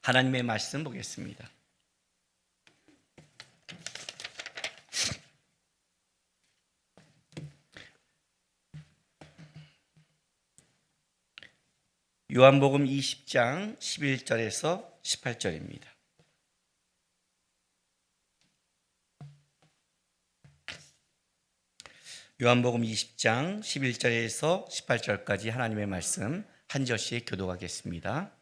하나님의 말씀 보겠습니다. 요한복음 20장 11절에서 18절입니다. 요한복음 20장 11절에서 18절까지 하나님의 말씀 한 절씩 교독하겠습니다.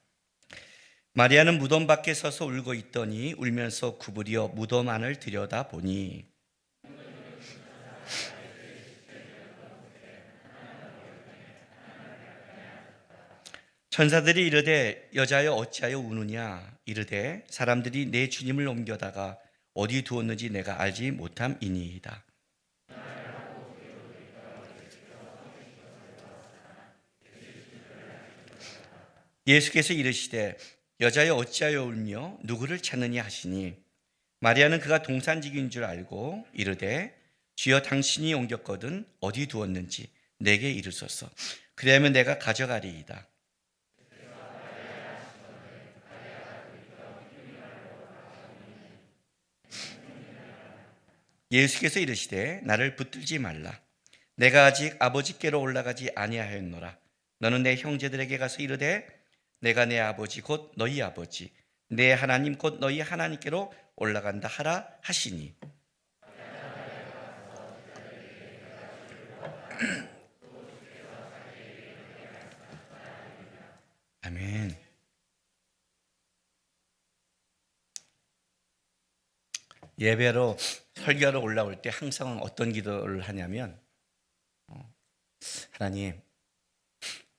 마리아는 무덤 밖에 서서 울고 있더니 울면서 구부려 무덤 안을 들여다보니 천사들이 이르되 여자여 어찌하여 우느냐 이르되 사람들이 내 주님을 옮겨다가 어디 두었는지 내가 알지 못함이니이다. 예수께서 이르시되 여자여 어찌하여 울며 누구를 찾느냐 하시니 마리아는 그가 동산직인 줄 알고 이르되 주여 당신이 옮겼거든 어디 두었는지 내게 이르소서. 그리하면 내가 가져가리이다. 예수께서 이르시되 나를 붙들지 말라. 내가 아직 아버지께로 올라가지 아니하였노라. 너는 내 형제들에게 가서 이르되 내가 내 아버지 곧 너희 아버지 내 하나님 곧 너희 하나님께로 올라간다 하라 하시니 아멘. 예배로 설교하러 올라올 때 항상 어떤 기도를 하냐면 하나님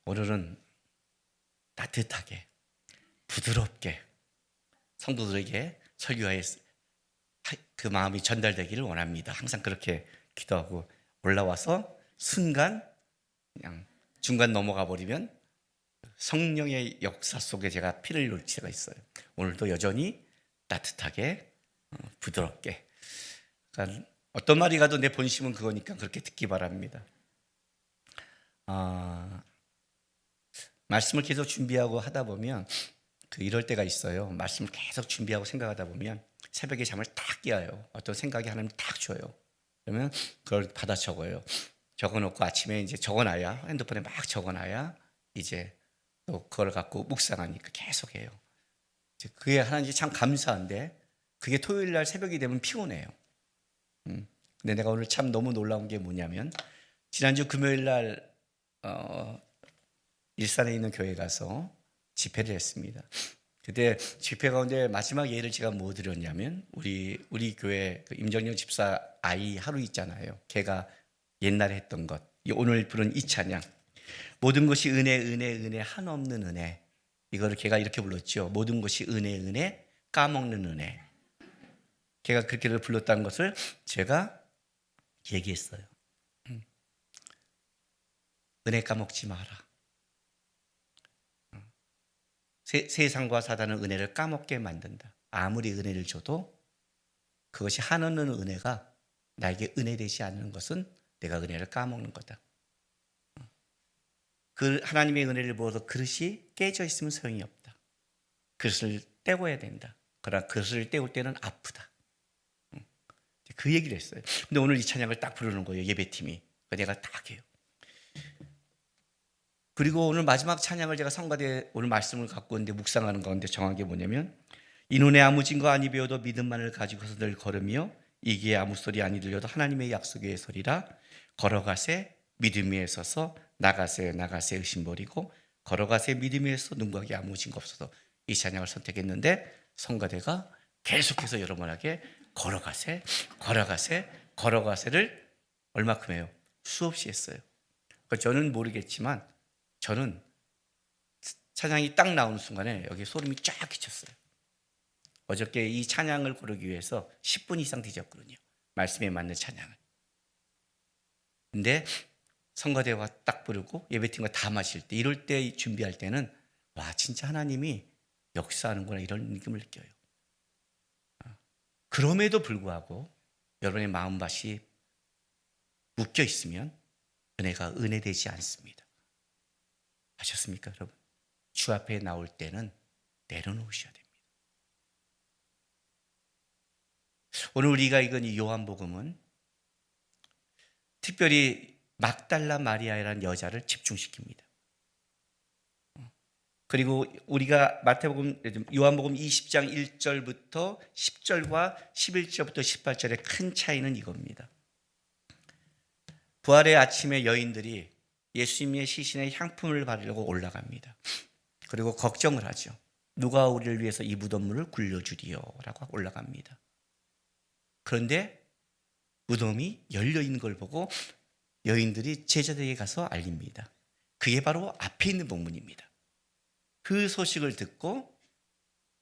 오늘은 따뜻하게 부드럽게 성도들에게 설교의 그 마음이 전달되기를 원합니다. 항상 그렇게 기도하고 올라와서 순간 그냥 중간 넘어가 버리면 성령의 역사 속에 제가 피를 놓을 때가 있어요. 오늘도 여전히 따뜻하게 부드럽게. 그러니까 어떤 말이 가도 내 본심은 그거니까 그렇게 듣기 바랍니다. 말씀을 계속 준비하고 하다 보면 이럴 때가 있어요. 말씀을 계속 준비하고 생각하다 보면 새벽에 잠을 딱 깨어요. 어떤 생각이 하나님 딱 줘요. 그러면 그걸 받아 적어요. 적어놓고 아침에 이제 적어놔야 핸드폰에 막 적어놔야 이제 또 그걸 갖고 묵상하니까 계속 해요. 그게 하나님 참 감사한데 그게 토요일 날 새벽이 되면 피곤해요. 근데 내가 오늘 참 너무 놀라운 게 뭐냐면 지난주 금요일 날 일산에 있는 교회 가서 집회를 했습니다. 그때 집회 가운데 마지막 예를 제가 뭐 드렸냐면 우리 교회 임정영 집사 아이 하루 있잖아요. 걔가 옛날에 했던 것, 오늘 부른 이 찬양 모든 것이 은혜 은혜 은혜 한없는 은혜, 이거를 걔가 이렇게 불렀죠. 모든 것이 은혜 은혜 까먹는 은혜. 걔가 그렇게 불렀다는 것을 제가 얘기했어요. 은혜 까먹지 마라. 세상과 사단은 은혜를 까먹게 만든다. 아무리 은혜를 줘도 그것이 한없는 은혜가 나에게 은혜되지 않는 것은 내가 은혜를 까먹는 거다. 그 하나님의 은혜를 보아서 그릇이 깨져 있으면 소용이 없다. 그릇을 떼고야 된다. 그러나 그릇을 떼울 때는 아프다. 그 얘기를 했어요. 근데 오늘 이 찬양을 딱 부르는 거예요. 예배팀이. 내가 딱 해요. 그리고 오늘 마지막 찬양을 제가 성가대 오늘 말씀을 갖고 있는데 묵상하는 가운데 정한 게 뭐냐면 이 눈에 아무 증거 아니 배워도 믿음만을 가지고서 늘 걸으며 이게 아무 소리 아니 들려도 하나님의 약속의 소리라 걸어가세 믿음 위에 서서 나가세 나가세 의심 버리고 걸어가세 믿음 위에 서서 눈과기 아무 증거 없어서 이 찬양을 선택했는데 성가대가 계속해서 여러분에게 걸어가세 걸어가세 걸어가세를 얼마큼 해요? 수없이 했어요. 저는 모르겠지만 저는 찬양이 딱 나오는 순간에 여기 소름이 쫙 끼쳤어요. 어저께 이 찬양을 고르기 위해서 10분 이상 뒤졌거든요. 말씀에 맞는 찬양을. 근데 성가대와 딱 부르고 예배팀과 다 마실 때 이럴 때 준비할 때는 와 진짜 하나님이 역사하는구나 이런 느낌을 느껴요. 그럼에도 불구하고 여러분의 마음밭이 묶여 있으면 은혜가 은혜되지 않습니다. 아셨습니까 여러분? 주 앞에 나올 때는 내려놓으셔야 됩니다. 오늘 우리가 읽은 이 요한복음은 특별히 막달라 마리아라는 여자를 집중시킵니다. 그리고 우리가 마태복음, 요한복음 20장 1절부터 10절과 11절부터 18절의 큰 차이는 이겁니다. 부활의 아침에 여인들이 예수님의 시신에 향품을 바르려고 올라갑니다. 그리고 걱정을 하죠. 누가 우리를 위해서 이 무덤물을 굴려주리요? 라고 올라갑니다. 그런데 무덤이 열려있는 걸 보고 여인들이 제자들에게 가서 알립니다. 그게 바로 앞에 있는 본문입니다. 그 소식을 듣고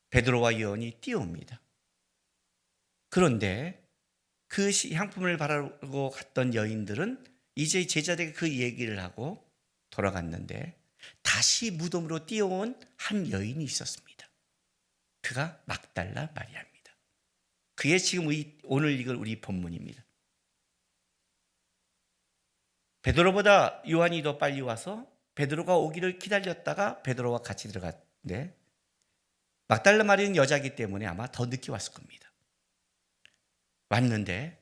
베드로와 요한이 뛰어옵니다. 그런데 그 향품을 바르고 갔던 여인들은 이제 제자들에게 그 얘기를 하고 돌아갔는데 다시 무덤으로 뛰어온 한 여인이 있었습니다. 그가 막달라 마리아입니다. 그게 지금 오늘 읽을 우리 본문입니다. 베드로보다 요한이 더 빨리 와서 베드로가 오기를 기다렸다가 베드로와 같이 들어갔는데 막달라 마리아는 여자이기 때문에 아마 더 늦게 왔을 겁니다. 왔는데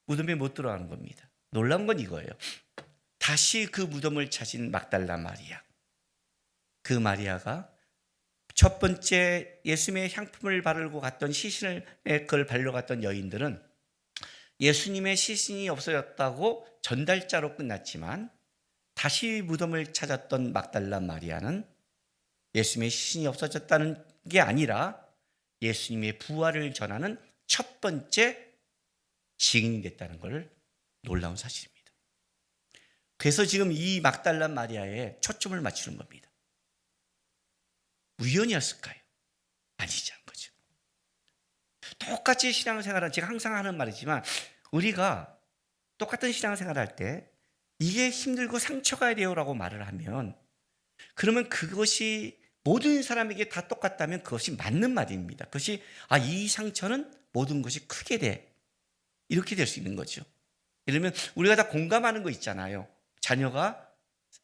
무덤에 못 들어가는 겁니다. 놀라운 건 이거예요. 다시 그 무덤을 찾은 막달라 마리아. 그 마리아가 첫 번째 예수님의 향품을 바르고 갔던 시신을 그걸 바르러 갔던 여인들은 예수님의 시신이 없어졌다고 전달자로 끝났지만 다시 무덤을 찾았던 막달라 마리아는 예수님의 시신이 없어졌다는 게 아니라 예수님의 부활을 전하는 첫 번째 증인이 됐다는 걸 놀라운 사실입니다. 그래서 지금 이 막달라 마리아에 초점을 맞추는 겁니다. 우연이었을까요? 아니지 않은 거죠. 똑같이 신앙생활은 제가 항상 하는 말이지만 우리가 똑같은 신앙생활을 할 때 이게 힘들고 상처가 돼요라고 말을 하면 그러면 그것이 모든 사람에게 다 똑같다면 그것이 맞는 말입니다. 그것이 이 상처는 모든 것이 크게 돼. 이렇게 될 수 있는 거죠. 예를 들면 우리가 다 공감하는 거 있잖아요. 자녀가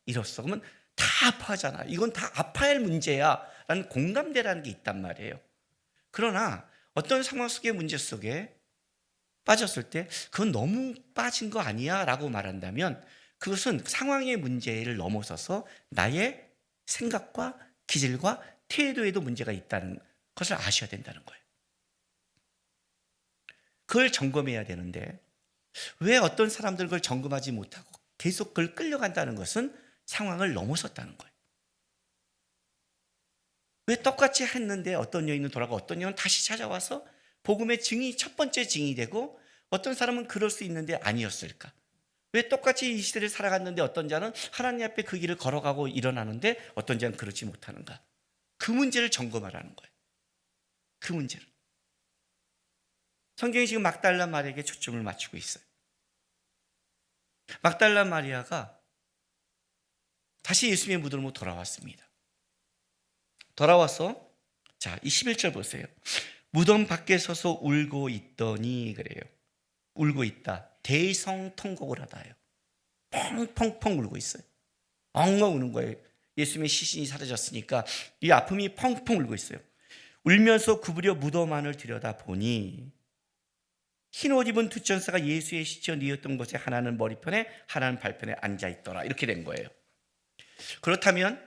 이렇어. 그러면 다 아파하잖아. 이건 다 아파야 할 문제야. 라는 공감대라는 게 있단 말이에요. 그러나 어떤 상황 속의 문제 속에 빠졌을 때 그건 너무 빠진 거 아니야 라고 말한다면 그것은 상황의 문제를 넘어서서 나의 생각과 기질과 태도에도 문제가 있다는 것을 아셔야 된다는 거예요. 그걸 점검해야 되는데 왜 어떤 사람들 그걸 점검하지 못하고 계속 그걸 끌려간다는 것은 상황을 넘어섰다는 거예요. 왜 똑같이 했는데 어떤 여인은 돌아가고 어떤 여인은 다시 찾아와서 복음의 증이 첫 번째 증이 되고 어떤 사람은 그럴 수 있는데 아니었을까? 왜 똑같이 이 시대를 살아갔는데 어떤 자는 하나님 앞에 그 길을 걸어가고 일어나는데 어떤 자는 그렇지 못하는가? 그 문제를 점검하라는 거예요. 그 문제를. 성경이 지금 막달라 마리아에게 초점을 맞추고 있어요. 막달라 마리아가 다시 예수님의 무덤으로 돌아왔습니다. 돌아와서 이 11절 보세요. 무덤 밖에 서서 울고 있더니 그래요. 울고 있다. 대성통곡을 하다요. 펑펑펑 울고 있어요. 엉엉 우는 거예요. 예수님의 시신이 사라졌으니까 이 아픔이 펑펑 울고 있어요. 울면서 구부려 무덤 안을 들여다보니 흰 옷 입은 두 천사가 예수의 시체 뉘었던 곳에 하나는 머리편에 하나는 발편에 앉아있더라. 이렇게 된 거예요. 그렇다면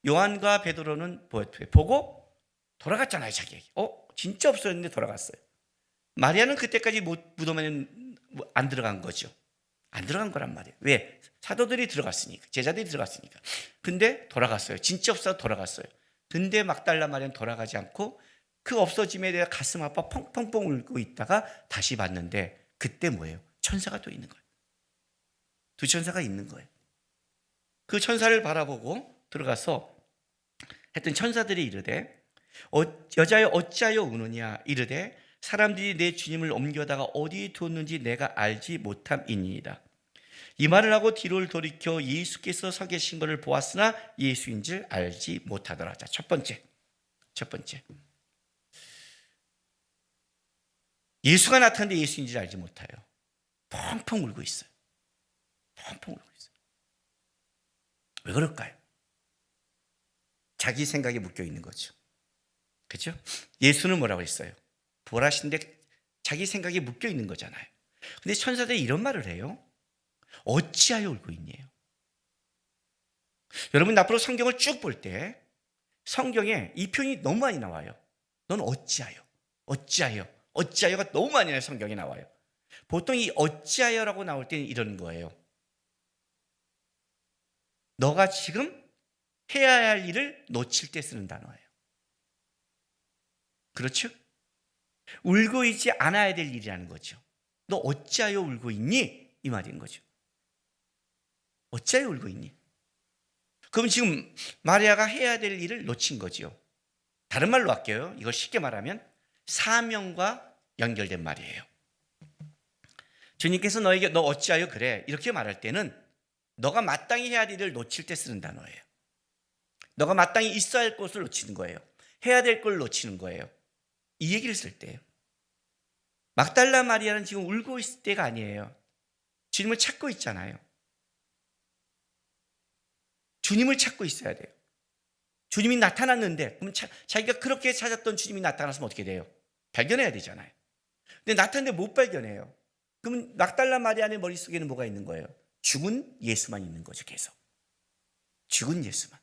요한과 베드로는 보고 돌아갔잖아요. 자기에게. 진짜 없어졌는데 돌아갔어요. 마리아는 그때까지 무덤에는 안 들어간 거죠. 안 들어간 거란 말이에요. 왜? 사도들이 들어갔으니까. 제자들이 들어갔으니까. 근데 돌아갔어요. 진짜 없어서 돌아갔어요. 근데 막달라 마리아는 돌아가지 않고 그 없어짐에 대해 가슴 아파 펑펑펑 울고 있다가 다시 봤는데 그때 뭐예요? 천사가 또 있는 거예요. 두 천사가 있는 거예요. 그 천사를 바라보고 들어가서 했던 천사들이 이르되 여자여 어찌하여 우느냐 이르되 사람들이 내 주님을 옮겨다가 어디에 두었는지 내가 알지 못함이니이다. 이 말을 하고 뒤를 돌이켜 예수께서 서 계신 것을 보았으나 예수인 줄 알지 못하더라. 자, 첫 번째 예수가 나타났는데 예수인 줄 알지 못해요. 펑펑 울고 있어요. 펑펑 울고 있어요. 왜 그럴까요? 자기 생각에 묶여 있는 거죠. 그렇죠? 예수는 뭐라고 했어요? 보라신데 자기 생각에 묶여 있는 거잖아요. 근데 천사들이 이런 말을 해요. 어찌하여 울고 있니요? 여러분 앞으로 성경을 쭉 볼 때 성경에 이 표현이 너무 많이 나와요. 넌 어찌하여, 어찌하여, 어찌하여가 너무 많이 나와요. 성경에 나와요. 보통 이 어찌하여라고 나올 때는 이런 거예요. 너가 지금 해야 할 일을 놓칠 때 쓰는 단어예요. 그렇죠? 울고 있지 않아야 될 일이라는 거죠. 너 어찌하여 울고 있니? 이 말인 거죠. 어찌하여 울고 있니? 그럼 지금 마리아가 해야 될 일을 놓친 거죠. 다른 말로 할게요. 이걸 쉽게 말하면 사명과 연결된 말이에요. 주님께서 너에게 너 어찌하여 그래? 이렇게 말할 때는 너가 마땅히 해야 될 일을 놓칠 때 쓰는 단어예요. 너가 마땅히 있어야 할 것을 놓치는 거예요. 해야 될 걸 놓치는 거예요. 이 얘기를 쓸 때예요. 막달라 마리아는 지금 울고 있을 때가 아니에요. 주님을 찾고 있잖아요. 주님을 찾고 있어야 돼요. 주님이 나타났는데 그럼 자기가 그렇게 찾았던 주님이 나타났으면 어떻게 돼요? 발견해야 되잖아요. 근데 나타났는데 못 발견해요. 그러면 막달라 마리아의 머릿속에는 뭐가 있는 거예요? 죽은 예수만 있는 거죠. 계속 죽은 예수만.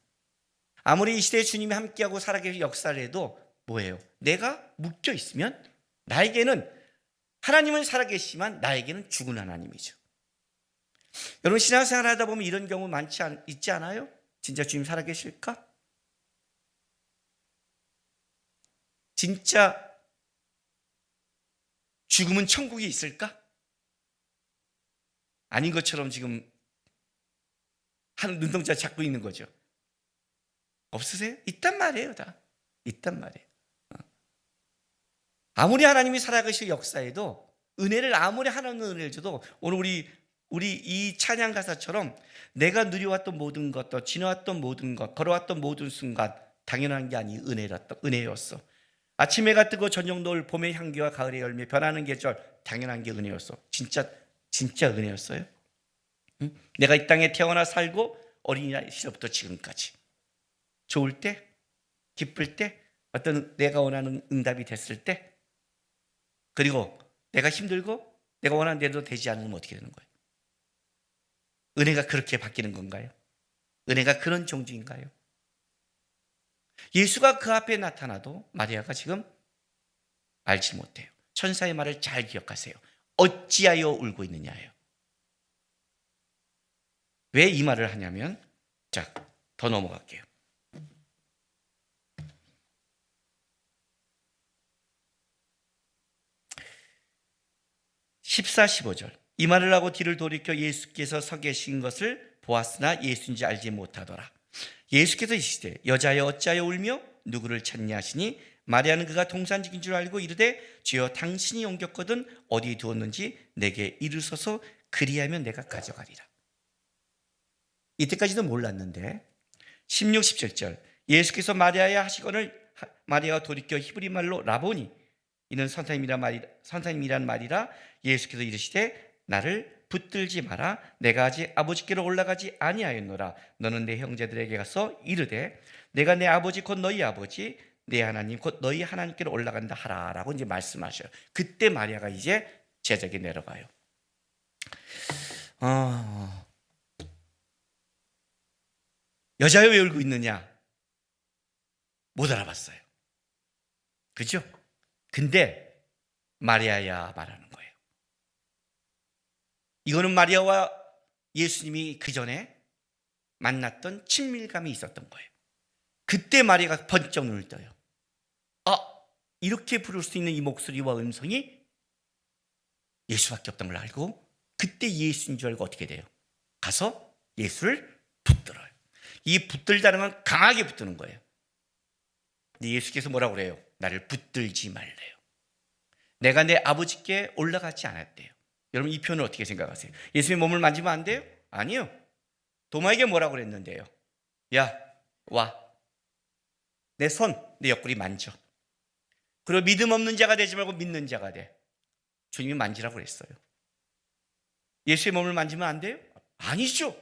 아무리 이 시대에 주님이 함께하고 살아계신 역사를 해도 뭐예요? 내가 묶여 있으면 나에게는 하나님은 살아계시지만 나에게는 죽은 하나님이죠. 여러분 신앙생활 하다 보면 이런 경우 있지 않아요? 진짜 주님 살아계실까? 진짜 죽음은 천국이 있을까? 아닌 것처럼 지금 한 눈동자 잡고 있는 거죠. 없으세요? 있단 말이에요. 다 있단 말이에요. 아무리 하나님이 살아계실 역사에도 은혜를 아무리 하나님은 은혜를 줘도 오늘 우리 이 찬양 가사처럼 내가 누려왔던 모든 것, 또 지나왔던 모든 것, 걸어왔던 모든 순간 당연한 게 아니 은혜였어. 아침 해가 뜨고 저녁 노을, 봄의 향기와 가을의 열매, 변하는 계절 당연한 게 은혜였어. 진짜 은혜였어요. 응? 내가 이 땅에 태어나 살고 어린이 시절부터 지금까지 좋을 때, 기쁠 때, 어떤 내가 원하는 응답이 됐을 때, 그리고 내가 힘들고 내가 원하는 대로 되지 않으면 어떻게 되는 거예요? 은혜가 그렇게 바뀌는 건가요? 은혜가 그런 종류인가요? 예수가 그 앞에 나타나도 마리아가 지금 알지 못해요. 천사의 말을 잘 기억하세요. 어찌하여 울고 있느냐예요. 왜 이 말을 하냐면, 자, 더 넘어갈게요. 14, 15절. 이 말을 하고 뒤를 돌이켜 예수께서 서 계신 것을 보았으나 예수인지 알지 못하더라. 예수께서 이르시되 여자여 어찌하여 울며 누구를 찾냐 하시니 마리아는 그가 동산직인 줄 알고 이르되 주여 당신이 옮겼거든 어디에 두었는지 내게 이르소서 그리하면 내가 가져가리라. 이때까지도 몰랐는데 16, 17절 예수께서 마리아에 하시거늘 마리아가 돌이켜 히브리 말로 라보니 이는 선생님이란 말이라. 예수께서 이르시되 나를 붙들지 마라. 내가 아직 아버지께로 올라가지 아니하였노라. 너는 내 형제들에게 가서 이르되 내가 내 아버지 곧 너희 아버지 내 하나님 곧 너희 하나님께로 올라간다 하라 라고 이제 말씀하셔요. 그때 마리아가 이제 제자에게 내려가요. 여자여 왜 울고 있느냐? 못 알아봤어요. 그죠? 근데 마리아야 말하는 거예요. 이거는 마리아와 예수님이 그 전에 만났던 친밀감이 있었던 거예요. 그때 마리아가 번쩍 눈을 떠요. 이렇게 부를 수 있는 이 목소리와 음성이 예수밖에 없던 걸 알고 그때 예수인 줄 알고 어떻게 돼요? 가서 예수를 붙들어요. 이 붙들다는 건 강하게 붙드는 거예요. 근데 예수께서 뭐라고 그래요? 나를 붙들지 말래요. 내가 내 아버지께 올라가지 않았대요. 여러분 이 표현을 어떻게 생각하세요? 예수님의 몸을 만지면 안 돼요? 아니요. 도마에게 뭐라고 그랬는데요? 야, 와. 내 손, 내 옆구리 만져. 그리고 믿음 없는 자가 되지 말고 믿는 자가 돼. 주님이 만지라고 그랬어요. 예수의 몸을 만지면 안 돼요? 아니죠.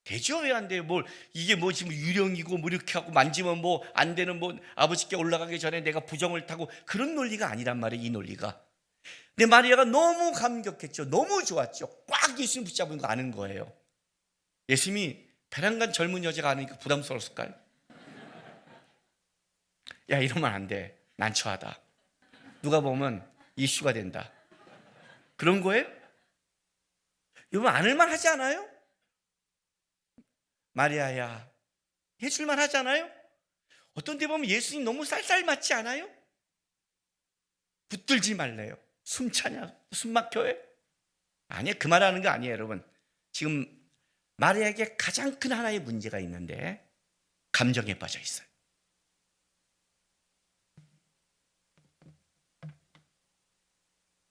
되죠. 왜 안 돼요? 이게 지금 유령이고 이렇게 하고 만지면 안 되는 아버지께 올라가기 전에 내가 부정을 타고 그런 논리가 아니란 말이에요. 이 논리가. 근데 마리아가 너무 감격했죠. 너무 좋았죠. 꽉 예수님 붙잡은 거 아는 거예요. 예수님이 베란간 젊은 여자가 아니니까 부담스러웠을까요? 야, 이러면 안 돼. 난처하다. 누가 보면 이슈가 된다. 그런 거예요? 여러분, 안을만 하지 않아요? 마리아야, 해줄만 하잖아요? 어떤 데 보면 예수님 너무 쌀쌀 맞지 않아요? 붙들지 말래요. 숨 차냐? 숨 막혀요? 아니에요. 그 말하는 거 아니에요, 여러분. 지금 마리아에게 가장 큰 하나의 문제가 있는데 감정에 빠져 있어요.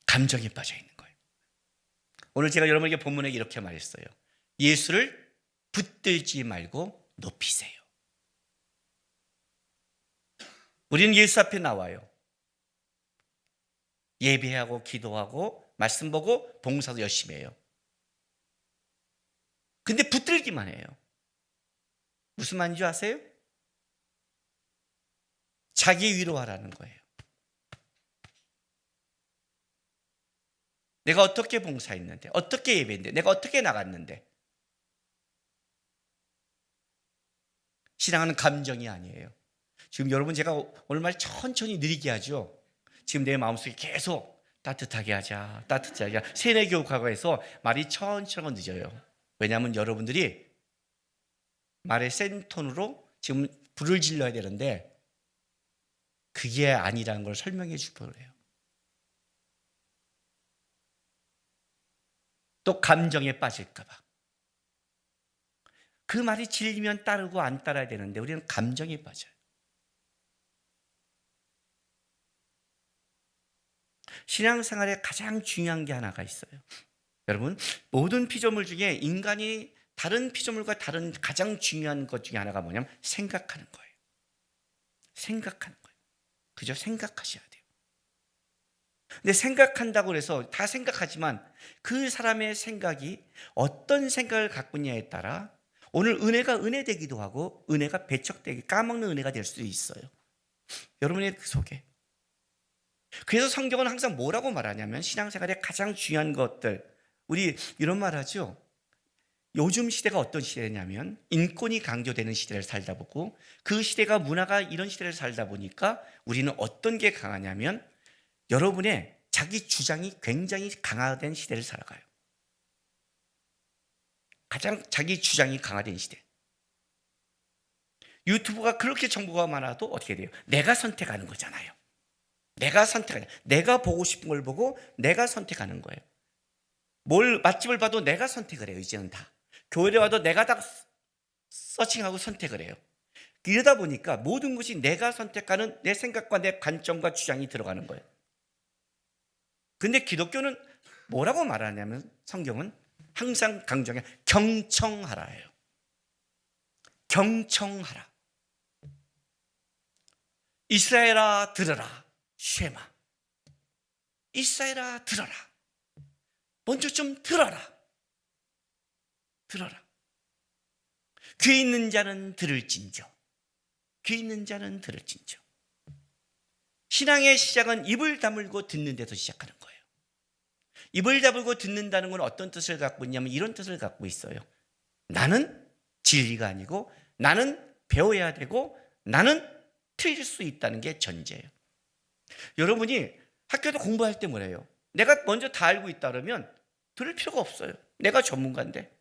감정에 빠져 있는 거예요. 오늘 제가 여러분에게 본문에 이렇게 말했어요. 예수를 붙들지 말고 높이세요. 우리는 예수 앞에 나와요. 예배하고 기도하고 말씀 보고 봉사도 열심히 해요. 근데 붙들기만 해요. 무슨 말인지 아세요? 자기 위로하라는 거예요. 내가 어떻게 봉사했는데, 어떻게 예배했는데, 내가 어떻게 나갔는데. 신앙은 감정이 아니에요. 지금 여러분, 제가 오늘 말 천천히 느리게 하죠. 지금 내 마음속에 계속 따뜻하게 하자, 따뜻하게 하자. 세뇌교육하고 해서 말이 천천히 늦어요. 왜냐하면 여러분들이 말의 센 톤으로 지금 불을 질러야 되는데 그게 아니라는 걸 설명해 주려고 해요. 또 감정에 빠질까 봐. 그 말이 질리면 따르고 안 따라야 되는데 우리는 감정에 빠져요. 신앙생활에 가장 중요한 게 하나가 있어요. 여러분, 모든 피조물 중에 인간이 다른 피조물과 다른 가장 중요한 것 중에 하나가 뭐냐면 생각하는 거예요. 생각하는 거예요. 그죠? 생각하셔야 돼요. 근데 생각한다고 해서 다 생각하지만 그 사람의 생각이 어떤 생각을 갖고 있냐에 따라 오늘 은혜가 은혜되기도 하고 은혜가 배척되기, 까먹는 은혜가 될 수도 있어요. 여러분의 그 속에. 그래서 성경은 항상 뭐라고 말하냐면 신앙생활의 가장 중요한 것들, 우리 이런 말 하죠. 요즘 시대가 어떤 시대냐면 인권이 강조되는 시대를 살다 보고 그 시대가 문화가 이런 시대를 살다 보니까 우리는 어떤 게 강하냐면 여러분의 자기 주장이 굉장히 강화된 시대를 살아가요. 가장 자기 주장이 강화된 시대. 유튜브가 그렇게 정보가 많아도 어떻게 돼요? 내가 선택하는 거잖아요. 내가 보고 싶은 걸 보고 내가 선택하는 거예요. 맛집을 봐도 내가 선택을 해요. 이제는 다. 교회를 와도 내가 다 서칭하고 선택을 해요. 이러다 보니까 모든 것이 내가 선택하는 내 생각과 내 관점과 주장이 들어가는 거예요. 근데 기독교는 뭐라고 말하냐면 성경은 항상 강조해 경청하라예요. 경청하라. 이스라엘아 들으라. 쉐마. 이스라엘아 들어라. 먼저 좀 들어라. 들어라. 귀 있는 자는 들을진저. 귀 있는 자는 들을진저. 신앙의 시작은 입을 다물고 듣는 데서 시작하는 거예요. 입을 다물고 듣는다는 건 어떤 뜻을 갖고 있냐면 이런 뜻을 갖고 있어요. 나는 진리가 아니고 나는 배워야 되고 나는 틀릴 수 있다는 게 전제예요. 여러분이 학교도 공부할 때 뭐래요? 내가 먼저 다 알고 있다 그러면 들을 필요가 없어요. 내가 전문가인데.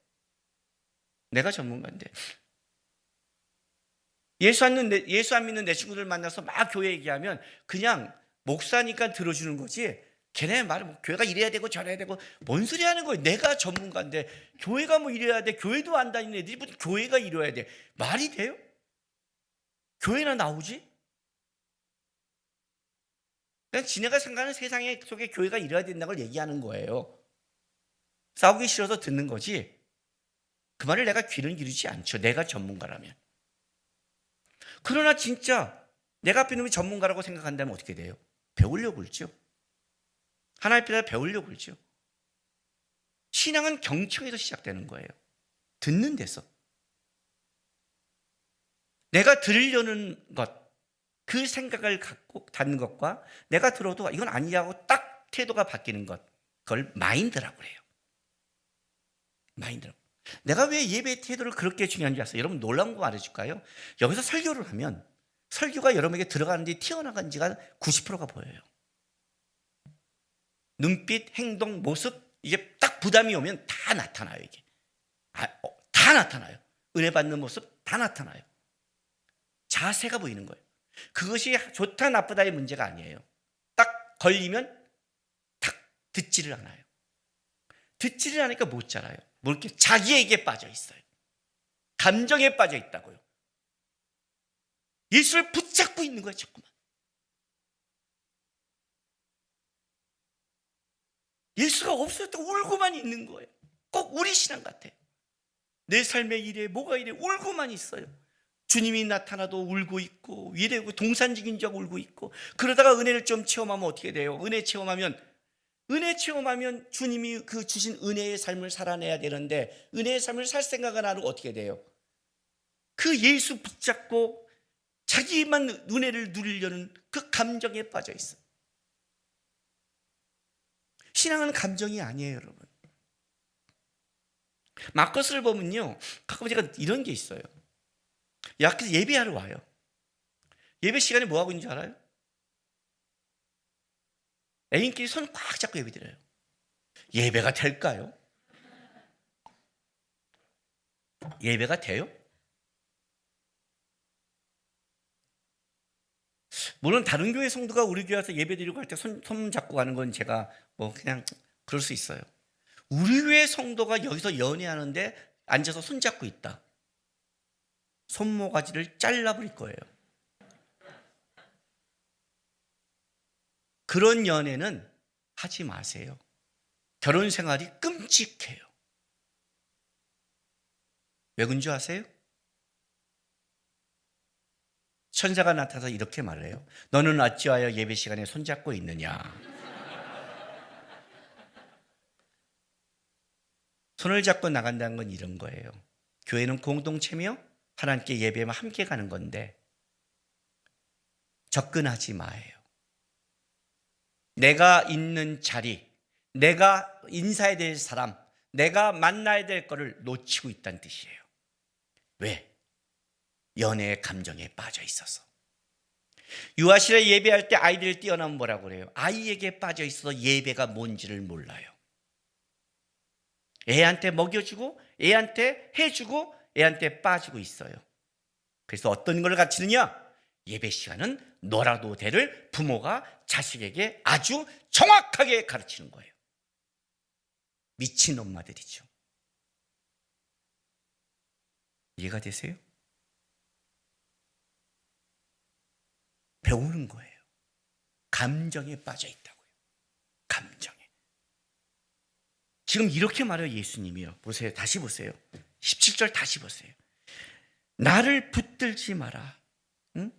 예수 안 믿는 내 친구들 만나서 막 교회 얘기하면 그냥 목사니까 들어주는 거지 걔네 말은 교회가 이래야 되고 저래야 되고 뭔 소리 하는 거예요. 내가 전문가인데 교회가 이래야 돼. 교회도 안 다니는 애들이 무슨 교회가 이래야 돼. 말이 돼요? 교회나 나오지? 그냥 지네가 생각하는 세상의 속에 교회가 이래야 된다는 걸 얘기하는 거예요. 싸우기 싫어서 듣는 거지 그 말을 내가 귀를 기르지 않죠. 내가 전문가라면. 그러나 진짜 내가 앞에 놈이 전문가라고 생각한다면 어떻게 돼요? 배우려고 그러죠. 하나님 앞에 배우려고 그러죠. 신앙은 경청에서 시작되는 거예요. 듣는 데서. 내가 들으려는 것, 그 생각을 갖고 닫는 것과 내가 들어도 이건 아니냐고 딱 태도가 바뀌는 것, 그걸 마인드라고 해요. 마인드라고. 내가 왜 예배 태도를 그렇게 중요한 줄 아세요? 여러분 놀라운 거 말해줄까요? 여기서 설교를 하면 설교가 여러분에게 들어가는지 튀어나간 지가 90%가 보여요. 눈빛, 행동, 모습, 이게 딱 부담이 오면 다 나타나요. 이게 다 나타나요. 은혜 받는 모습 다 나타나요. 자세가 보이는 거예요. 그것이 좋다 나쁘다의 문제가 아니에요. 딱 걸리면 탁 듣지를 않아요. 듣지를 않으니까 못 자라요. 뭐 이렇게 자기에게 빠져 있어요. 감정에 빠져 있다고요. 예수를 붙잡고 있는 거예요. 자꾸만. 예수가 없어졌다고 울고만 있는 거예요. 꼭 우리 신앙 같아요. 내 삶에 이래 뭐가 이래 울고만 있어요. 주님이 나타나도 울고 있고 위대하고 동산직인 줄 알고 울고 있고, 그러다가 은혜를 좀 체험하면 어떻게 돼요? 은혜 체험하면 주님이 그 주신 은혜의 삶을 살아내야 되는데, 은혜의 삶을 살 생각을 안 하고 어떻게 돼요? 그 예수 붙잡고 자기만 은혜를 누리려는 그 감정에 빠져 있어요. 신앙은 감정이 아니에요, 여러분. 마커스를 보면요, 가끔 제가 이런 게 있어요. 약해서 예배하러 와요. 예배 시간에 뭐 하고 있는 줄 알아요? 애인끼리 손 꽉 잡고 예배 드려요. 예배가 될까요? 예배가 돼요? 물론 다른 교회 성도가 우리 교회 와서 예배 드리고 할 때 손 잡고 가는 건 제가 뭐 그냥 그럴 수 있어요. 우리 교회 성도가 여기서 연애하는데 앉아서 손 잡고 있다. 손모가지를 잘라버릴 거예요. 그런 연애는 하지 마세요. 결혼 생활이 끔찍해요. 왜 그런 줄 아세요? 천사가 나타나서 이렇게 말해요. 너는 어찌하여 예배 시간에 손잡고 있느냐? 손을 잡고 나간다는 건 이런 거예요. 교회는 공동체며 하나님께 예배만 함께 가는 건데 접근하지 마요. 내가 있는 자리, 내가 인사해야 될 사람, 내가 만나야 될 거를 놓치고 있다는 뜻이에요. 왜? 연애의 감정에 빠져 있어서. 유아실에 예배할 때 아이들 뛰어나면 뭐라고 그래요? 아이에게 빠져 있어서 예배가 뭔지를 몰라요. 애한테 먹여주고 애한테 해주고 애한테 빠지고 있어요. 그래서 어떤 걸 가르치느냐? 예배 시간은 놀아도 돼를 부모가 자식에게 아주 정확하게 가르치는 거예요. 미친 엄마들이죠. 이해가 되세요? 배우는 거예요. 감정에 빠져 있다고요. 감정에. 지금 이렇게 말해요, 예수님이요. 보세요. 다시 보세요. 17절 다시 보세요. 나를 붙들지 마라. 응?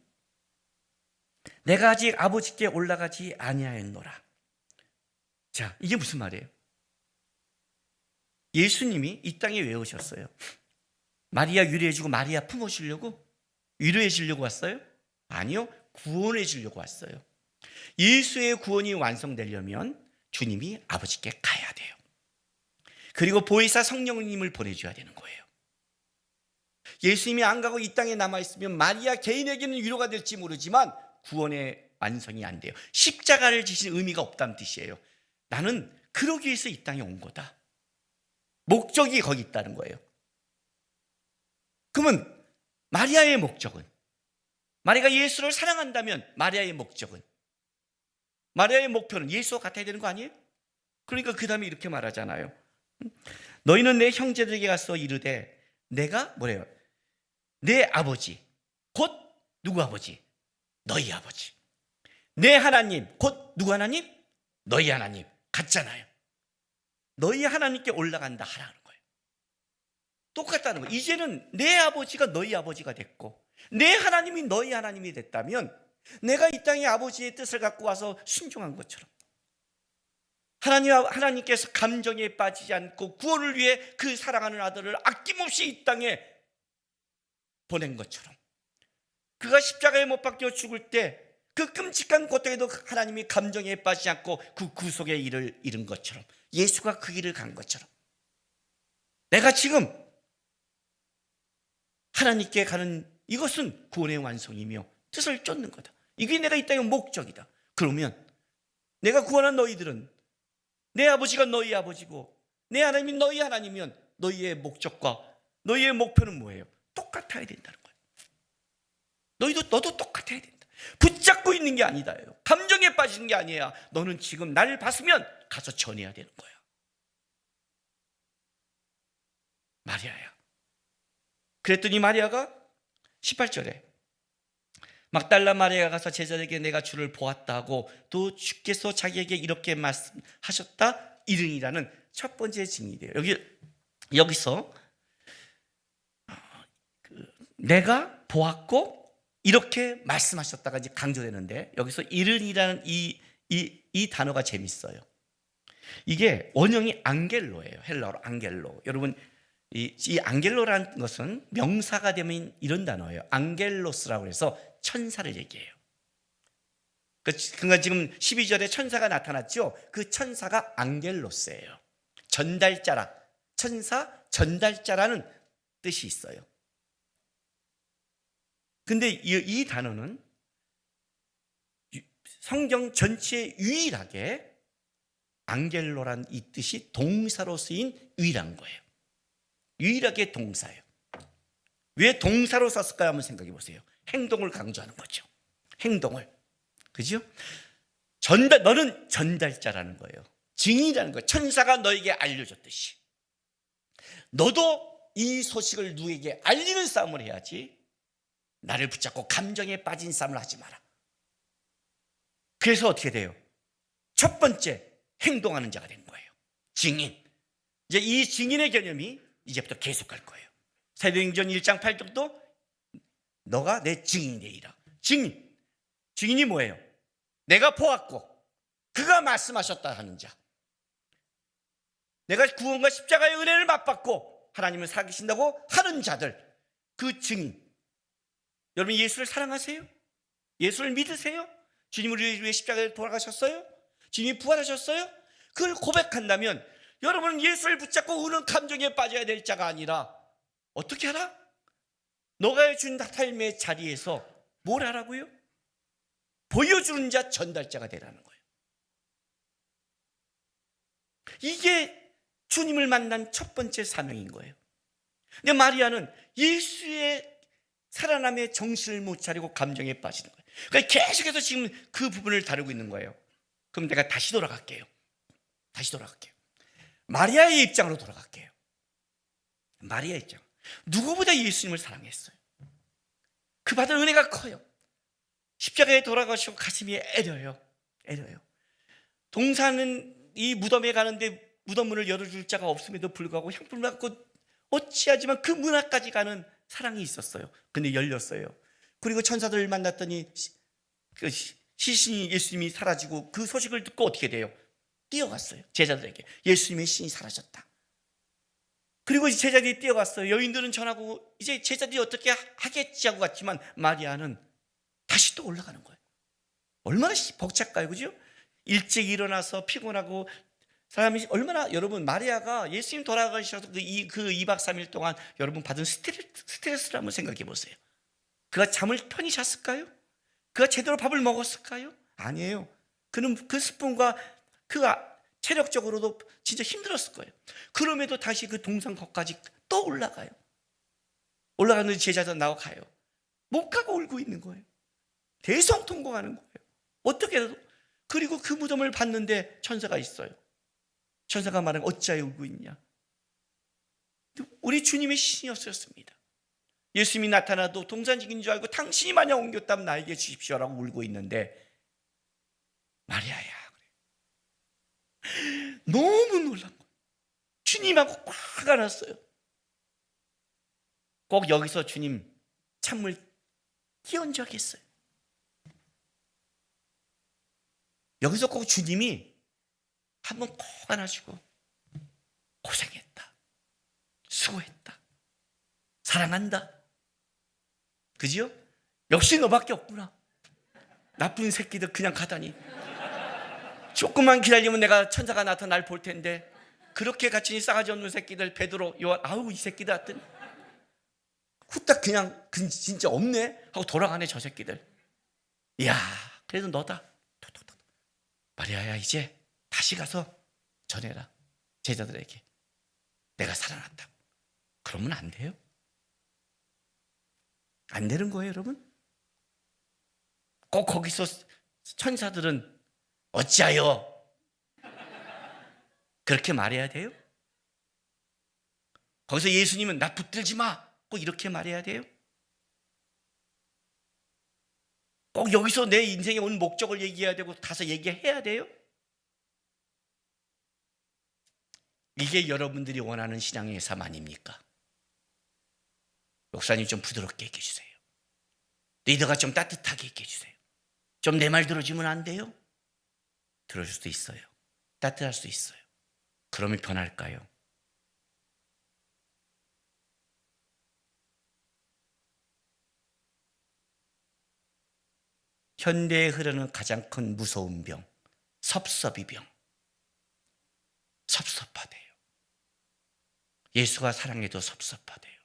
내가 아직 아버지께 올라가지 아니하였노라. 자, 이게 무슨 말이에요? 예수님이 이 땅에 왜 오셨어요? 마리아 위로해주고 마리아 품어주려고? 위로해주려고 왔어요? 아니요. 구원해 주려고 왔어요. 예수의 구원이 완성되려면 주님이 아버지께 가야 돼요. 그리고 보혜사 성령님을 보내줘야 되는 거예요. 예수님이 안 가고 이 땅에 남아있으면 마리아 개인에게는 위로가 될지 모르지만 구원의 완성이 안 돼요. 십자가를 지신 의미가 없다는 뜻이에요. 나는 그러기 위해서 이 땅에 온 거다. 목적이 거기 있다는 거예요. 그러면 마리아의 목적은, 마리아가 예수를 사랑한다면 마리아의 목적은, 마리아의 목표는 예수와 같아야 되는 거 아니에요? 그러니까 그 다음에 이렇게 말하잖아요. 너희는 내 형제들에게 가서 이르되 내가 뭐래요? 내 아버지 곧 누구 아버지? 너희 아버지. 내 하나님 곧 누구 하나님? 너희 하나님. 같잖아요. 너희 하나님께 올라간다 하라는 거예요. 똑같다는 거예요. 이제는 내 아버지가 너희 아버지가 됐고 내 하나님이 너희 하나님이 됐다면 내가 이 땅에 아버지의 뜻을 갖고 와서 순종한 것처럼 하나님께서 감정에 빠지지 않고 구원을 위해 그 사랑하는 아들을 아낌없이 이 땅에 보낸 것처럼 그가 십자가에 못 박혀 죽을 때 그 끔찍한 고통에도 하나님이 감정에 빠지지 않고 그 구속의 일을 이룬 것처럼, 예수가 그 길을 간 것처럼, 내가 지금 하나님께 가는 이것은 구원의 완성이며 뜻을 쫓는 거다. 이게 내가 이 땅의 목적이다. 그러면 내가 구원한 너희들은, 내 아버지가 너희 아버지고 내 하나님이 너희 하나님이면 너희의 목적과 너희의 목표는 뭐예요? 똑같아야 된다는 거예요. 너도 똑같아야 된다. 붙잡고 있는 게 아니다. 감정에 빠지는 게 아니야. 너는 지금 나를 봤으면 가서 전해야 되는 거야. 마리아야. 그랬더니 마리아가 18절에 막달라 마리아가 가서 제자들에게 내가 주를 보았다 하고 또 주께서 자기에게 이렇게 말씀하셨다 이르니라는 첫 번째 증인이 돼요. 여기서 내가 보았고 이렇게 말씀하셨다가 이제 강조되는데, 여기서 이르니라는 이 단어가 재밌어요. 이게 원형이 안겔로예요. 헬라어로 안겔로. 여러분, 이 안겔로라는 것은 명사가 되면 이런 단어예요. 안겔로스라고 해서 천사를 얘기해요. 그러니까 지금 12절에 천사가 나타났죠. 그 천사가 안겔로스예요. 전달자라, 천사 전달자라는 뜻이 있어요. 근데 이 단어는 성경 전체에 유일하게 안겔로란 이 뜻이 동사로 쓰인 유일한 거예요. 유일하게 동사예요. 왜 동사로 썼을까요? 한번 생각해 보세요. 행동을 강조하는 거죠. 행동을. 그죠? 너는 전달자라는 거예요. 증인이라는 거예요. 천사가 너에게 알려줬듯이 너도 이 소식을 누구에게 알리는 싸움을 해야지, 나를 붙잡고 감정에 빠진 싸움을 하지 마라. 그래서 어떻게 돼요? 첫 번째, 행동하는 자가 된 거예요. 증인. 이제 이 증인의 개념이 이제부터 계속할 거예요. 사도행전 1장 8절도 너가 내 증인이 되리라. 증인. 증인이 뭐예요? 내가 보았고 그가 말씀하셨다 하는 자. 내가 구원과 십자가의 은혜를 맛봤고 하나님을 살아계신다고 하는 자들, 그 증인. 여러분, 예수를 사랑하세요? 예수를 믿으세요? 주님을 위해 십자가에 돌아가셨어요? 주님이 부활하셨어요? 그걸 고백한다면 여러분은 예수를 붙잡고 우는 감정에 빠져야 될 자가 아니라 어떻게 하라? 너가 준 삶의 자리에서 뭘 하라고요? 보여주는 자, 전달자가 되라는 거예요. 이게 주님을 만난 첫 번째 사명인 거예요. 근데 마리아는 예수의 살아남의 정신을 못 차리고 감정에 빠지는 거예요. 그러니까 계속해서 지금 그 부분을 다루고 있는 거예요. 그럼 내가 다시 돌아갈게요. 마리아의 입장으로 돌아갈게요. 마리아의 입장. 누구보다 예수님을 사랑했어요. 그 받은 은혜가 커요. 십자가에 돌아가시고 가슴이 애려요. 동산은 이 무덤에 가는데 무덤 문을 열어줄 자가 없음에도 불구하고 향품을 갖고 어찌하지만 그 문 앞까지 가는 사랑이 있었어요. 근데 열렸어요. 그리고 천사들을 만났더니 그 시신이, 예수님이 사라지고 그 소식을 듣고 어떻게 돼요? 뛰어갔어요. 제자들에게 예수님의 신이 사라졌다. 그리고 제자들이 뛰어갔어요. 여인들은 전하고 이제 제자들이 어떻게 하겠지 하고 갔지만 마리아는 다시 또 올라가는 거예요. 얼마나 벅찰까요? 그죠? 일찍 일어나서 피곤하고 사람이 얼마나, 여러분, 마리아가 예수님 돌아가셔서 그 2박 3일 동안 여러분 받은 스트레스를 한번 생각해 보세요. 그가 잠을 편히 잤을까요? 그가 제대로 밥을 먹었을까요? 아니에요. 그는 그 스푼과 그가 체력적으로도 진짜 힘들었을 거예요. 그럼에도 다시 그 동산거까지 또 올라가요. 올라가는 제자들 나와가요. 못 가고 울고 있는 거예요. 대성통곡하는 거예요. 어떻게 해도. 그리고 그 무덤을 봤는데 천사가 있어요. 천사가 말하는, 어찌하여 울고 있냐? 우리 주님의 신이었습니다. 예수님이 나타나도 동산직인 줄 알고 당신이 만약 옮겼다면 나에게 주십시오라고 울고 있는데 마리아야, 그래. 너무 놀란 거예요. 주님하고 화가 났어요. 꼭 여기서 주님 찬물 끼얹은 적 있어요. 여기서 꼭 주님이 한번 꼭 안아주고, 고생했다, 수고했다, 사랑한다, 그지요? 역시 너밖에 없구나. 나쁜 새끼들 그냥 가다니. 조금만 기다리면 내가 천사가 나타나 날 볼 텐데 그렇게 같이 싸가지 없는 새끼들 베드로 요한 아우 이 새끼들 같은 후딱 그냥 진짜 없네 하고 돌아가네 저 새끼들. 이야 그래도 너다. 마리아야 이제 다시 가서 전해라 제자들에게 내가 살아났다고. 그러면 안 돼요? 안 되는 거예요 여러분? 꼭 거기서 천사들은 어찌하여 그렇게 말해야 돼요? 거기서 예수님은 나 붙들지 마 꼭 이렇게 말해야 돼요? 꼭 여기서 내 인생에 온 목적을 얘기해야 되고 가서 얘기해야 돼요? 이게 여러분들이 원하는 신앙의 삶 아닙니까? 목사님 좀 부드럽게 얘기해 주세요. 리더가 좀 따뜻하게 얘기해 주세요. 좀 내 말 들어주면 안 돼요? 들어줄 수도 있어요. 따뜻할 수도 있어요. 그러면 변할까요? 현대에 흐르는 가장 큰 무서운 병, 섭섭이병. 섭섭하대요. 예수가 사랑해도 섭섭하대요.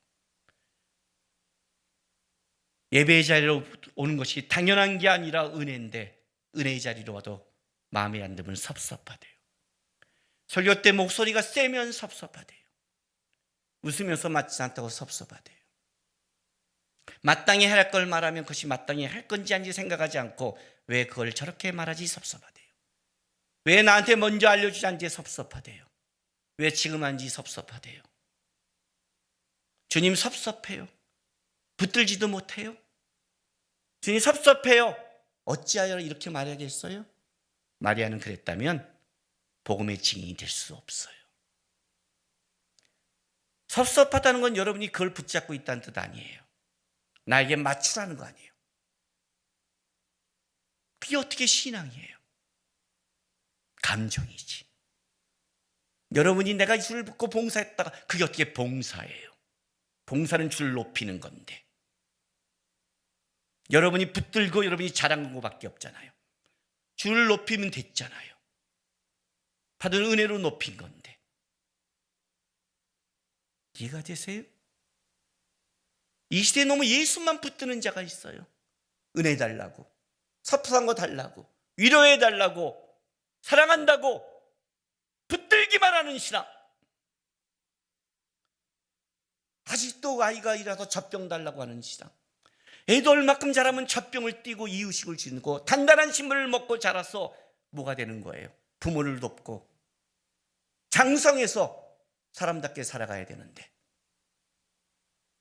예배의 자리로 오는 것이 당연한 게 아니라 은혜인데 은혜의 자리로 와도 마음에 안 들면 섭섭하대요. 설교 때 목소리가 세면 섭섭하대요. 웃으면서 맞지 않다고 섭섭하대요. 마땅히 할 걸 말하면 그것이 마땅히 할 건지 아닌지 생각하지 않고 왜 그걸 저렇게 말하지 섭섭하대요. 왜 나한테 먼저 알려주지 않는지 섭섭하대요. 왜 지금 한지 섭섭하대요. 주님 섭섭해요. 붙들지도 못해요. 주님 섭섭해요. 어찌하여 이렇게 말하겠어요? 마리아는 그랬다면 복음의 증인이 될 수 없어요. 섭섭하다는 건 여러분이 그걸 붙잡고 있다는 뜻 아니에요. 나에게 맞추라는 거 아니에요. 그게 어떻게 신앙이에요? 감정이지. 여러분이 내가 줄을 붙고 봉사했다가 그게 어떻게 봉사예요? 봉사는 줄 높이는 건데 여러분이 붙들고 여러분이 자랑한 것밖에 없잖아요. 줄 높이면 됐잖아요. 받은 은혜로 높인 건데 이해가 되세요? 이 시대에 너무 예수만 붙드는 자가 있어요. 은혜 달라고, 섭섭한 거 달라고, 위로해 달라고, 사랑한다고 붙들기만 하는 신앙. 아직도 아이가 일어서 젖병 달라고 하는 신앙. 애도 얼마큼 자라면 젖병을 띠고 이유식을 지니고 단단한 식물을 먹고 자라서 뭐가 되는 거예요? 부모를 돕고 장성해서 사람답게 살아가야 되는데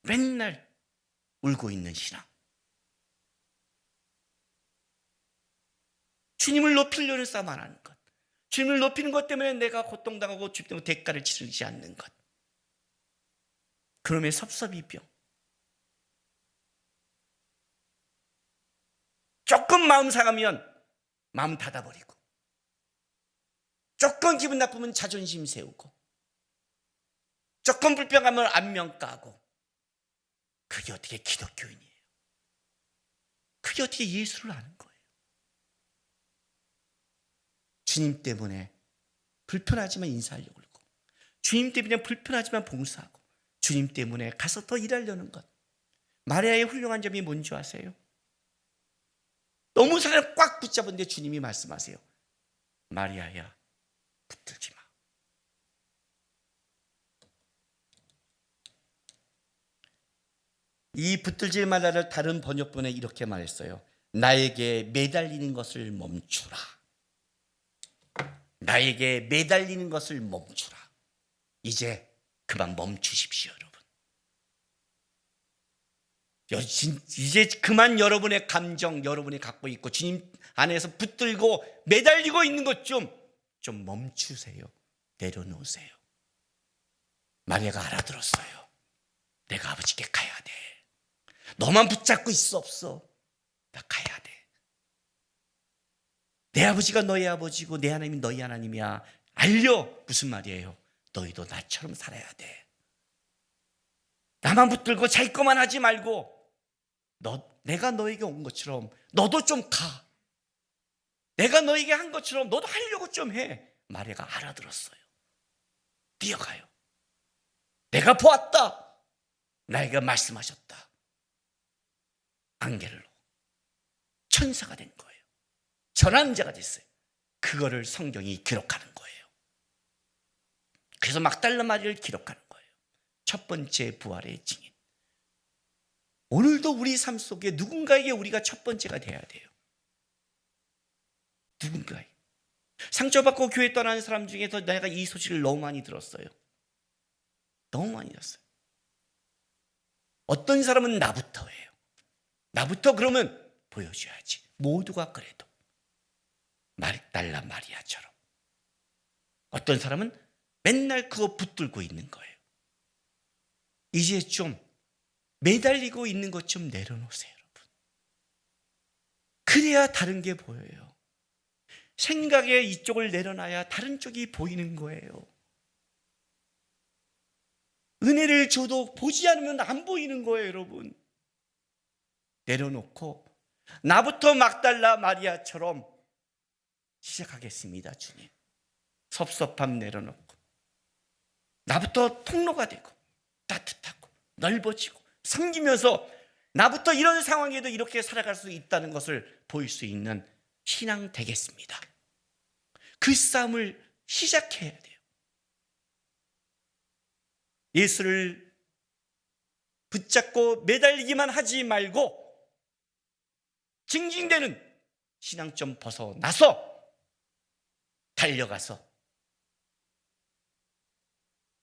맨날 울고 있는 신앙. 주님을 높이려는 싸움 안 하는 것. 주님을 높이는 것 때문에 내가 고통당하고 주님 때문에 대가를 치르지 않는 것. 그러면 섭섭이병. 조금 마음 상하면 마음 닫아버리고 조금 기분 나쁘면 자존심 세우고 조금 불평하면 안면 까고 그게 어떻게 기독교인이에요? 그게 어떻게 예수를 아는 거예요? 주님 때문에 불편하지만 인사하려고 그러고 주님 때문에 불편하지만 봉사하고 주님 때문에 가서 더 일하려는 것. 마리아의 훌륭한 점이 뭔지 아세요? 너무 사람을 꽉 붙잡은데 주님이 말씀하세요. 마리아야 붙들지 마. 이 붙들지 말라를 다른 번역본에 이렇게 말했어요. 나에게 매달리는 것을 멈추라. 나에게 매달리는 것을 멈추라. 이제 그만 멈추십시오, 여러분. 이제 그만 여러분의 감정, 여러분이 갖고 있고 주님 안에서 붙들고 매달리고 있는 것 좀 멈추세요. 내려놓으세요. 마리아가 알아들었어요. 내가 아버지께 가야 돼. 너만 붙잡고 있어 없어. 나 가야 돼. 내 아버지가 너의 아버지고 내 하나님이 너희 하나님이야. 알려. 무슨 말이에요? 너희도 나처럼 살아야 돼. 나만 붙들고 자기 것만 하지 말고 너 내가 너에게 온 것처럼 너도 좀 가. 내가 너에게 한 것처럼 너도 하려고 좀 해. 마리아가 알아들었어요. 뛰어가요. 내가 보았다. 나에게 말씀하셨다. 안겔로 천사가 된 거예요. 전환자가 됐어요. 그거를 성경이 기록하는 거예요. 그래서 막달라 마리아를 기록하는 거예요. 첫 번째 부활의 증인. 오늘도 우리 삶 속에 누군가에게 우리가 첫 번째가 돼야 돼요. 누군가에. 상처받고 교회 떠나는 사람 중에서 내가 이 소식을 너무 많이 들었어요. 너무 많이 들었어요. 어떤 사람은 나부터예요. 나부터 그러면 보여줘야지. 모두가 그래도. 막달라 마리아처럼. 어떤 사람은 맨날 그거 붙들고 있는 거예요. 이제 좀 매달리고 있는 것 좀 내려놓으세요, 여러분. 그래야 다른 게 보여요. 생각에 이쪽을 내려놔야 다른 쪽이 보이는 거예요. 은혜를 줘도 보지 않으면 안 보이는 거예요, 여러분. 내려놓고 나부터 막달라 마리아처럼 시작하겠습니다, 주님. 섭섭함 내려놓고 나부터 통로가 되고 따뜻하고 넓어지고 섬기면서 나부터 이런 상황에도 이렇게 살아갈 수 있다는 것을 보일 수 있는 신앙 되겠습니다. 그 싸움을 시작해야 돼요. 예수를 붙잡고 매달리기만 하지 말고 징징대는 신앙 좀 벗어나서 달려가서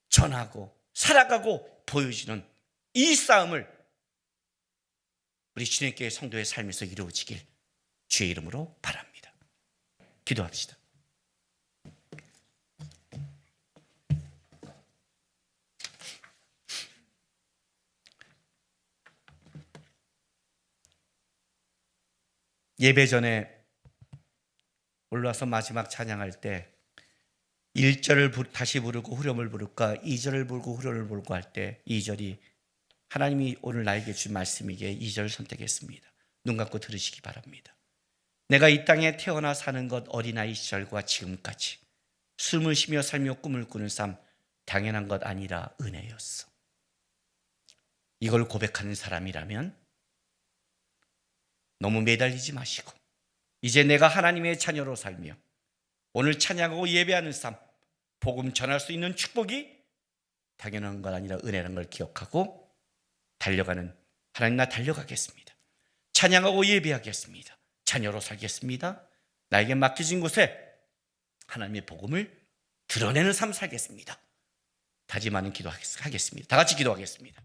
전하고 살아가고 보여주는 이 싸움을 우리 주님께 성도의 삶에서 이루어지길 주의 이름으로 바랍니다. 기도합시다. 예배 전에 올라와서 마지막 찬양할 때 1절을 다시 부르고 후렴을 부를까 2절을 부르고 후렴을 부를까 할 때 2절이 하나님이 오늘 나에게 준 말씀이기에 2절을 선택했습니다. 눈 감고 들으시기 바랍니다. 내가 이 땅에 태어나 사는 것 어린아이 시절과 지금까지 숨을 쉬며 살며 꿈을 꾸는 삶 당연한 것 아니라 은혜였어. 이걸 고백하는 사람이라면 너무 매달리지 마시고 이제 내가 하나님의 자녀로 살며 오늘 찬양하고 예배하는 삶, 복음 전할 수 있는 축복이 당연한 것 아니라 은혜라는 걸 기억하고 달려가는 하나님 나 달려가겠습니다. 찬양하고 예배하겠습니다. 자녀로 살겠습니다. 나에게 맡겨진 곳에 하나님의 복음을 드러내는 삶 살겠습니다. 다짐하는 기도하겠습니다. 다 같이 기도하겠습니다.